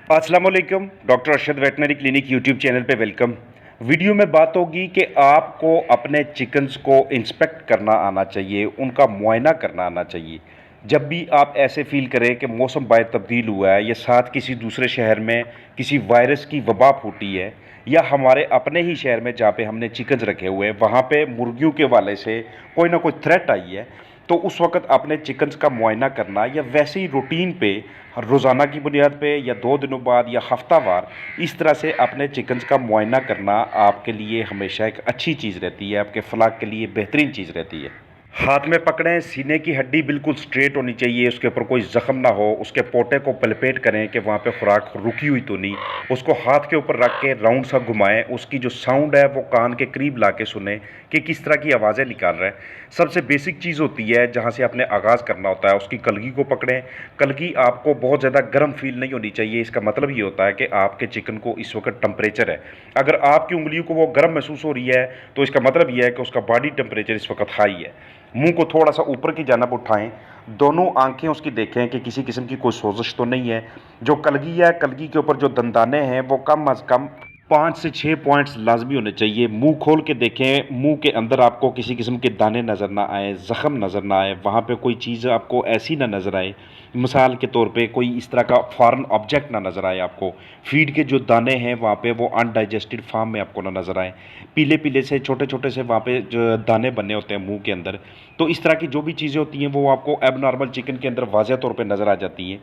अस्सलाम वालेकुम। Doctor Arshad veterinary clinic YouTube channel पे वेलकम। वीडियो में बात होगी कि आपको अपने चिकन्स को इंस्पेक्ट करना आना चाहिए, उनका मुआयना करना आना चाहिए। जब भी आप ऐसे फील करें कि मौसम बाहर तब्दील हुआ है या साथ किसी दूसरे शहर में किसी वायरस की वबा फूटी है, या हमारे अपने ही शहर में जहाँ पे हमने चिकन्स रखे हुए हैं वहाँ पे मुर्गियों के वाले से कोई ना कोई थ्रेट आई है, तो उस वक्त अपने चिकन्स का मुआयना करना या वैसे ही रूटीन पे रोज़ाना की बुनियाद पे या 2 दिनों बाद या हफ्तावार इस तरह से अपने चिकन्स का मुआयना करना आपके लिए हमेशा एक अच्छी चीज़ रहती है, आपके फलाह के लिए बेहतरीन चीज़ रहती है। हाथ में पकड़ें, सीने की हड्डी बिल्कुल स्ट्रेट होनी चाहिए, उसके ऊपर कोई ज़ख्म ना हो, उसके पोटे को पलपेट करें कि वहाँ पे खुराक रुकी हुई तो नहीं। उसको हाथ के ऊपर रख के राउंड सा घुमाएं, उसकी जो साउंड है वो कान के करीब ला के सुने कि किस तरह की आवाज़ें निकाल रहा है। सबसे बेसिक चीज़ होती है जहाँ से आपने आगाज़ करना होता है, उसकी कलगी को पकड़ें। कलगी आपको बहुत ज़्यादा गर्म फील नहीं होनी चाहिए, इसका मतलब ये होता है कि आपके चिकन को इस वक्त टेम्परेचर है। अगर आपकी उंगलियों को वो गर्म महसूस हो रही है तो इसका मतलब ये है कि उसका बॉडी टेम्परेचर इस वक्त हाई है। मुंह को थोड़ा सा ऊपर की जानब उठाएं, दोनों आंखें उसकी देखें कि किसी किस्म की कोई सोजिश तो नहीं है। जो कलगी है, कलगी के ऊपर जो दंदाने हैं वो कम अज़ कम 5 से 6 पॉइंट्स लाजमी होने चाहिए। मुंह खोल के देखें, मुंह के अंदर आपको किसी किस्म के दाने नज़र ना आए, ज़ख़म नज़र ना आए, वहाँ पे कोई चीज़ आपको ऐसी ना नज़र आए, मिसाल के तौर पे कोई इस तरह का फॉरेन ऑब्जेक्ट ना नज़र आए आपको। फीड के जो दाने हैं वहाँ पे वो अनडाइजेस्टेड फार्म में आपको ना नज़र आए, पीले पीले से छोटे छोटे से वहाँ पे जो दाने बने होते हैं मुंह के अंदर। तो इस तरह की जो भी चीज़ें होती हैं वो आपको एबनॉर्मल चिकन के अंदर वाज़ह तौर पे नज़र आ जाती हैं।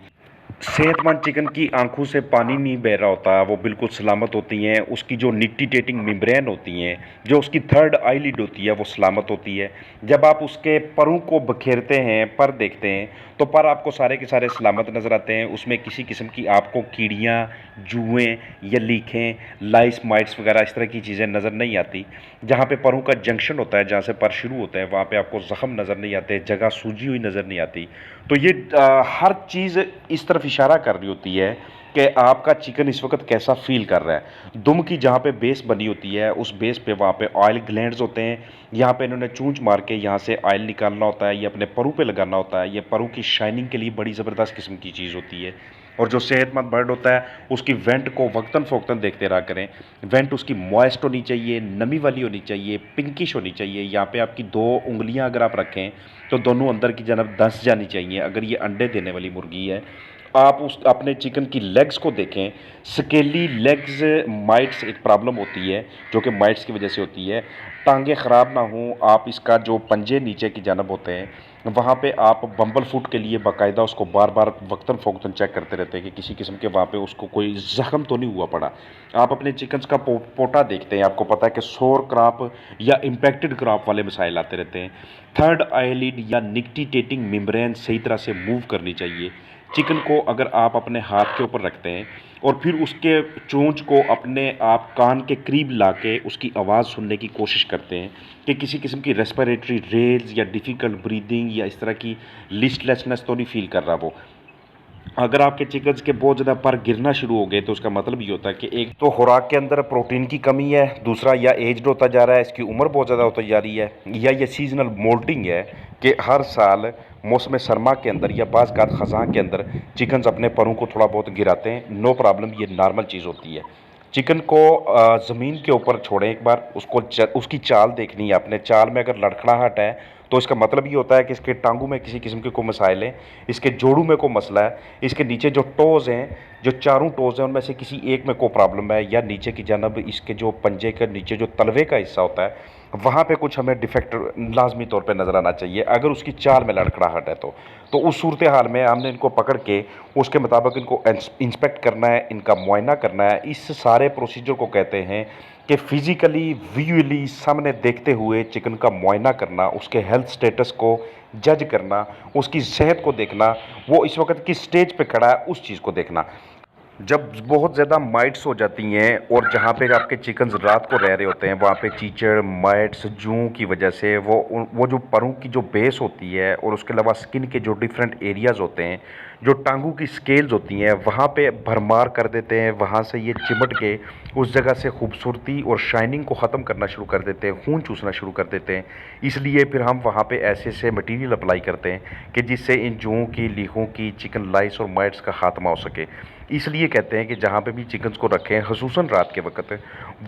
सेहतमंद चिकन की आंखों से पानी नहीं बह रहा होता, वो बिल्कुल सलामत होती हैं। उसकी जो निक्टिटेटिंग मेम्ब्रेन होती हैं, जो उसकी थर्ड आईलिड होती है, वो सलामत होती है। जब आप उसके परों को बखेरते हैं, पर देखते हैं, तो पर आपको सारे के सारे सलामत नज़र आते हैं। उसमें किसी किस्म की आपको कीड़ियाँ, जुएँ या लीखें, लाइस माइट्स वगैरह इस तरह की चीज़ें नज़र नहीं आती। जहाँ पे परों का जंक्शन होता है, जहाँ से पर शुरू होते हैं, वहाँ पे आपको ज़ख्म नज़र नहीं आते, जगह सूजी हुई नज़र नहीं आती। तो ये हर चीज़ इस तरफ इशारा कर रही होती है कि आपका चिकन इस वक्त कैसा फील कर रहा है। दुम की जहाँ पे बेस बनी होती है, उस बेस पे वहाँ पे ऑयल ग्लैंड्स होते हैं। यहाँ पे इन्होंने चूंच मार के यहाँ से ऑयल निकालना होता है, ये अपने परू पे लगाना होता है। ये परू की शाइनिंग के लिए बड़ी ज़बरदस्त किस्म की चीज़ होती है। और जो सेहतमंद बर्ड होता है उसकी वेंट को वक्तन फ़ोक्तन देखते रहा करें। वेंट उसकी मॉइस्ट होनी चाहिए, नमी वाली होनी चाहिए, पिंकिश होनी चाहिए। यहाँ पे आपकी 2 उंगलियाँ अगर आप रखें तो दोनों अंदर की जानब धंस जानी चाहिए। अगर ये अंडे देने वाली मुर्गी है, आप उस अपने चिकन की लेग्स को देखें। स्केली लेग्स माइट्स एक प्रॉब्लम होती है जो कि माइट्स की वजह से होती है। टांगें ख़राब ना हों, आप इसका जो पंजे नीचे की जानब होते हैं वहाँ पे आप बम्बल फूट के लिए बाकायदा उसको बार बार वक्तन फ़ोक्तन चेक करते रहते हैं कि किसी किस्म के वहाँ पे उसको कोई ज़ख्म तो नहीं हुआ पड़ा। आप अपने चिकन्स का पोटा देखते हैं, आपको पता है कि सोर क्रॉप या इम्पैक्टेड क्रॉप वाले मसाइल आते रहते हैं। थर्ड आईलिड या निक्टिटेटिंग मेम्ब्रेन सही तरह से मूव करनी चाहिए। चिकन को अगर आप अपने हाथ के ऊपर रखते हैं और फिर उसके चोंच को अपने आप कान के करीब ला के उसकी आवाज़ सुनने की कोशिश करते हैं कि किसी किस्म की रेस्पिरेटरी रेज या डिफ़िकल्ट ब्रीदिंग या इस तरह की लिस्टलेसनेस तो नहीं फील कर रहा वो। अगर आपके चिकन्स के बहुत ज़्यादा पर गिरना शुरू हो गए तो उसका मतलब ये होता है कि एक तो खुराक के अंदर प्रोटीन की कमी है, दूसरा या एज्ड होता जा रहा है, इसकी उम्र बहुत ज़्यादा होती जा रही है, या ये सीजनल मोल्टिंग है कि हर साल मौसम सरमा के अंदर या बाज़ गात ख़ज़ां के अंदर चिकन्स अपने परों को थोड़ा बहुत गिराते हैं। नो प्रॉब्लम, ये नॉर्मल चीज़ होती है। चिकन को ज़मीन के ऊपर छोड़ें एक बार, उसको उसकी चाल देखनी है आपने। चाल में अगर लड़खड़ाहट है तो इसका मतलब ये होता है कि इसके टांगों में किसी किस्म के कोई मसाइल हैं, इसके जोड़ों में कोई मसला है, इसके नीचे जो टोज़ हैं, जो चारों टोज़ हैं उनमें से किसी एक में कोई प्रॉब्लम है, या नीचे की जानब इसके जो पंजे के नीचे जो तलवे का हिस्सा होता है वहाँ पे कुछ हमें डिफेक्ट लाजमी तौर पे नज़र आना चाहिए अगर उसकी चाल में लड़खड़ाहट है। तो उस सूरत हाल में हमने इनको पकड़ के उसके मुताबिक इनको इंस्पेक्ट करना है, इनका मुआयना करना है। इस सारे प्रोसीजर को कहते हैं कि फ़िज़िकली विजुअली सामने देखते हुए चिकन का मुआयना करना, उसके हेल्थ स्टेटस को जज करना, उसकी सेहत को देखना, वो इस वक्त किस स्टेज पे खड़ा है उस चीज़ को देखना। जब बहुत ज़्यादा माइट्स हो जाती हैं और जहाँ पे आपके चिकन्स रात को रह रहे होते हैं वहाँ पे चीचड़, माइट्स, जूं की वजह से वो जो परों की जो बेस होती है और उसके अलावा स्किन के जो डिफरेंट एरियाज़ होते हैं, जो टांगों की स्केल्स होती हैं, वहाँ पे भरमार कर देते हैं। वहाँ से ये चिमट के उस जगह से खूबसूरती और शाइनिंग को ख़त्म करना शुरू कर देते हैं, खून चूसना शुरू कर देते हैं। इसलिए फिर हम वहाँ पे ऐसे ऐसे मटीरियल अप्लाई करते हैं कि जिससे इन जुओं की, लीखों की, चिकन लाइस और माइट्स का ख़ात्मा हो सके। इसलिए कहते हैं कि जहाँ पे भी चिकन्स को रखें, ख़ुसूसन रात के वक़्त,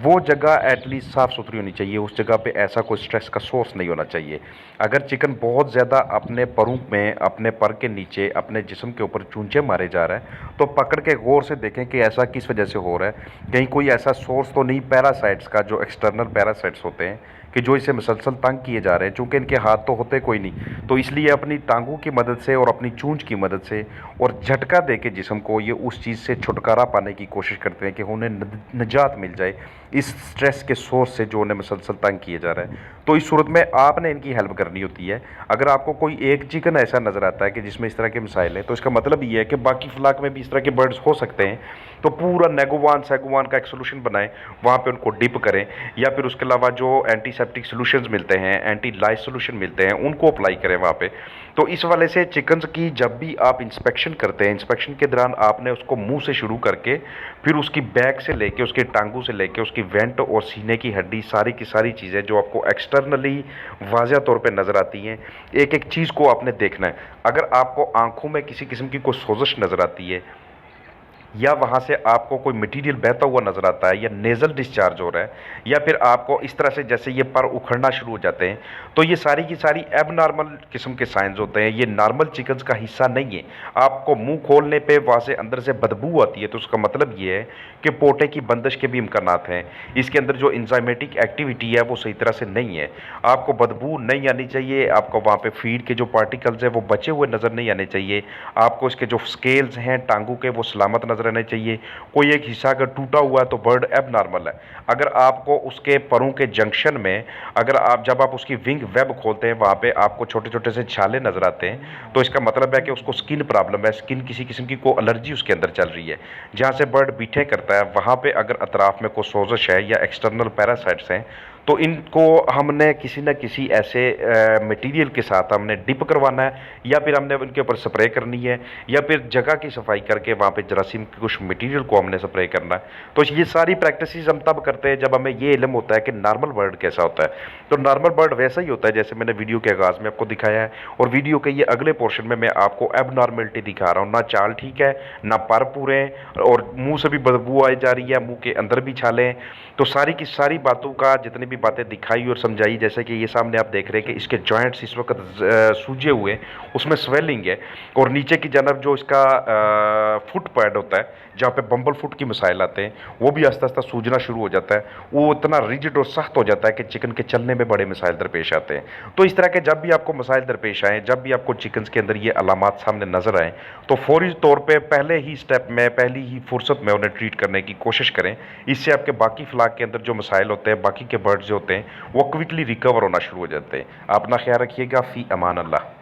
वो जगह एटलीस्ट साफ़-सुथरी होनी चाहिए, उस जगह पे ऐसा कोई स्ट्रेस का सोर्स नहीं होना चाहिए। अगर चिकन बहुत ज़्यादा अपने परों में, अपने पर के नीचे, अपने जिस्म के ऊपर चूंचे मारे जा रहा है, तो पकड़ के गौर से देखें कि ऐसा किस वजह से हो रहा है। कहीं कोई ऐसा सोर्स तो नहीं पैरासाइट्स का, जो एक्सटर्नल पैरासाइट्स होते हैं, कि जो इसे मुसलसल तंग किए जा रहे हैं। चूँकि इनके हाथ तो होते कोई नहीं, तो इसलिए अपनी टांगों की मदद से और अपनी चूंच की मदद से और झटका दे के जिस्म को ये उस चीज़ से छुटकारा पाने की कोशिश करते हैं कि उन्हें निजात मिल जाए इस स्ट्रेस के सोर्स से जो उन्हें मुसलसल तंग किए जा रहा है। तो इस सूरत में आपने इनकी हेल्प करनी होती है। अगर आपको कोई एक चिकन ऐसा नज़र आता है कि जिसमें इस तरह के मिसाइल हैं, तो इसका मतलब ये है कि बाकी फ्लाक में भी इस तरह के बर्ड्स हो सकते हैं। तो पूरा नेगोवान सैगोवान का एक सोल्यूशन बनाएं, वहाँ पे उनको डिप करें, या फिर उसके अलावा जो एंटीसेप्टिक सोल्यूशंस मिलते हैं, एंटी लाइस सोल्यूशन मिलते हैं, उनको अप्लाई करें वहाँ पे। तो इस वाले से चिकन्स की जब भी आप इंस्पेक्शन करते हैं, इंस्पेक्शन के दौरान आपने उसको मुंह से शुरू करके फिर उसकी बैक से लेके, उसके टांगों से लेके, उसकी वेंट और सीने की हड्डी, सारी की सारी चीज़ें जो आपको एक्सटर्नली वाज़िह तौर पे नज़र आती हैं, एक एक चीज़ को आपने देखना है। अगर आपको आंखों में किसी किस्म की कोई सोजिश नज़र आती है, या वहाँ से आपको कोई मटेरियल बहता हुआ नज़र आता है, या नेज़ल डिस्चार्ज हो रहा है, या फिर आपको इस तरह से जैसे ये पर उखड़ना शुरू हो जाते हैं, तो ये सारी की सारी एबनॉर्मल किस्म के साइंस होते हैं। ये नॉर्मल चिकन्स का हिस्सा नहीं है। आपको मुंह खोलने पे वहाँ से अंदर से बदबू आती है, तो उसका मतलब ये है कि पोटे की बंदिश के भी इम्कानात हैं। इसके अंदर जो इंजाइमेटिक एक्टिविटी है वो सही तरह से नहीं है। आपको बदबू नहीं आनी चाहिए, आपको वहाँ पे फीड के जो पार्टिकल्स हैं वो बचे हुए नज़र नहीं आने चाहिए, आपको इसके जो स्केल्स हैं टांगों के वो सलामत नज़र आने चाहिए। कोई एक हिस्सा अगर टूटा हुआ है तो बर्ड एबनॉर्मल है। अगर आपको उसके परों के जंक्शन में, अगर आप जब आप उसकी विंग वेब खोलते हैं, वहाँ पे आपको छोटे छोटे से छाले नज़र आते हैं, तो इसका मतलब है कि उसको स्किन प्रॉब्लम है, स्किन किसी किस्म की कोई एलर्जी उसके अंदर चल रही है। जहाँ से बर्ड बीठे करता है वहाँ पे अगर अतराफ में कोई सोजिश है या एक्सटर्नल पैरासाइट्स हैं, तो इनको हमने किसी न किसी ऐसे मटेरियल के साथ हमने डिप करवाना है, या फिर हमने उनके ऊपर स्प्रे करनी है, या फिर जगह की सफाई करके वहाँ पे जरासीम के कुछ मटेरियल को हमने स्प्रे करना है। तो ये सारी प्रैक्टिसेस हम तब करते हैं जब हमें ये इल्म होता है कि नॉर्मल बर्ड कैसा होता है। तो नॉर्मल बर्ड वैसा ही होता है जैसे मैंने वीडियो के आगाज़ में आपको दिखाया है, और वीडियो के ये अगले पोर्शन में मैं आपको एबनॉर्मलिटी दिखा रहा हूँ। ना चाल ठीक है, ना पर पूरे हैं, और मुंह से भी बदबू आई जा रही है, मुंह के अंदर भी छाले हैं। तो सारी की सारी बातों का जितनी भी बातें दिखाई और समझाई, जैसे कि ये सामने आप देख रहे हैं कि इसके जॉइंट्स इस वक्त सूजे हुए, उसमें स्वेलिंग है, और नीचे की जानब जो इसका फुट पैड होता है जहाँ पे बम्बल फुट की मिसाइल आते हैं, वो भी आस्ता आस्ता सूजना शुरू हो जाता है। वो इतना रिजिड और सख्त हो जाता है कि चिकन के चलने में बड़े मिसाइल दरपेश आते हैं। तो इस तरह के जब भी आपको मिसाइल दरपेश आए, जब भी आपको चिकन के अंदर ये अलामात सामने नजर आए, तो फौरी तौर पर पहले ही स्टेप में, पहली ही फुर्सत में उन्हें ट्रीट करने की कोशिश करें। इससे आपके बाकी फ्लाक के अंदर जो मिसाइल होते हैं, बाकी के बर्ड्स जो होते हैं, वो क्विकली रिकवर होना शुरू हो जाते हैं। अपना ख्याल रखिएगा। फ़ी अमान अल्लाह।